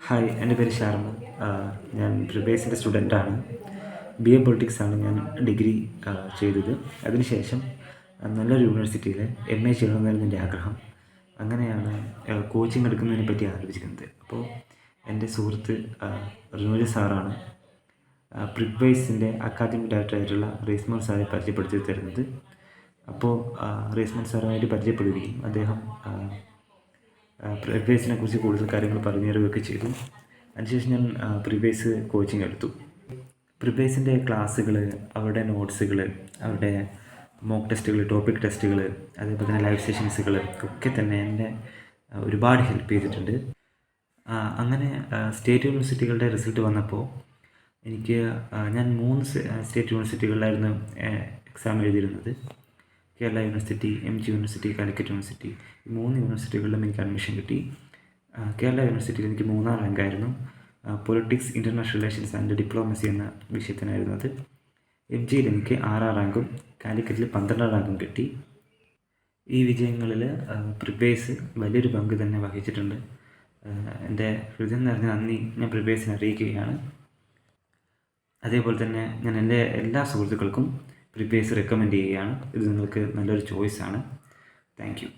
Hi, എൻ്റെ പേര് ഷാർമൽ. ഞാൻ പ്രിപ്പേഴ്സിൻ്റെ സ്റ്റുഡൻ്റാണ്. BA പൊളിറ്റിക്സാണ് ഞാൻ ഡിഗ്രി ചെയ്തത്. അതിനുശേഷം നല്ലൊരു യൂണിവേഴ്സിറ്റിയിൽ MA ചെയ്യണമെന്നായിരുന്നു എൻ്റെ ആഗ്രഹം. അങ്ങനെയാണ് കോച്ചിങ് എടുക്കുന്നതിനെ പറ്റി ആലോചിക്കുന്നത്. അപ്പോൾ എൻ്റെ സുഹൃത്ത് റിനോജ് സാറാണ് പ്രിപ്വൈസിൻ്റെ അക്കാദമിക് ഡയറക്ടറായിട്ടുള്ള റേസ്മോൾ സാറെ പരിചയപ്പെടുത്തി തരുന്നത്. അപ്പോൾ റേസ്മോൾ സാറുമായിട്ട് പരിചയപ്പെടുകയും അദ്ദേഹം പ്രിപ്വൈസിനെ കുറിച്ച് കൂടുതൽ കാര്യങ്ങൾ പറഞ്ഞു തരികയൊക്കെ ചെയ്തു. അതിനുശേഷം ഞാൻ പ്രിപ്വൈസ് കോച്ചിങ് എടുത്തു. പ്രിപ്വൈസിൻ്റെ ക്ലാസ്സുകൾ, അവരുടെ നോട്ട്സുകൾ, അവരുടെ മോക്ക് ടെസ്റ്റുകൾ, ടോപ്പിക് ടെസ്റ്റുകൾ, അതേപോലെ തന്നെ ലൈവ് സെഷൻസുകൾ ഒക്കെ തന്നെ എന്നെ ഒരുപാട് ഹെൽപ്പ് ചെയ്തിട്ടുണ്ട്. അങ്ങനെ സ്റ്റേറ്റ് യൂണിവേഴ്സിറ്റികളുടെ റിസൾട്ട് വന്നപ്പോൾ ഞാൻ 3 സ്റ്റേറ്റ് യൂണിവേഴ്സിറ്റികളിലായിരുന്നു എക്സാം എഴുതിയിരുന്നത്. Kerala university, MG university, Calicut university. ഈ 3 യൂണിവേഴ്സിറ്റികളിലും എനിക്ക് അഡ്മിഷൻ കിട്ടി. കേരള യൂണിവേഴ്സിറ്റിയിൽ എനിക്ക് 3ാം റാങ്കായിരുന്നു. Politics, international relations and diplomacy എന്ന വിഷയത്തിനായിരുന്നു അത്. MGയിൽ എനിക്ക് 6ാം റാങ്കും കാലിക്കറ്റിൽ 12ാം റാങ്കും കിട്ടി. ഈ വിജയങ്ങളിൽ പ്രിപ്പേഴ്സ് വലിയൊരു പങ്ക് തന്നെ വഹിച്ചിട്ടുണ്ട്. എൻ്റെ ഹൃദയം നിറഞ്ഞ നന്ദി ഞാൻ പ്രിപ്പേഴ്സിനെ അറിയിക്കുകയാണ്. അതേപോലെ തന്നെ ഞാൻ എൻ്റെ എല്ലാ സുഹൃത്തുക്കൾക്കും പ്രിപ്പേഴ്സ് റെക്കമെൻഡ് ചെയ്യുകയാണ്. ഇത് നിങ്ങൾക്ക് നല്ലൊരു ചോയ്സാണ്. Thank you.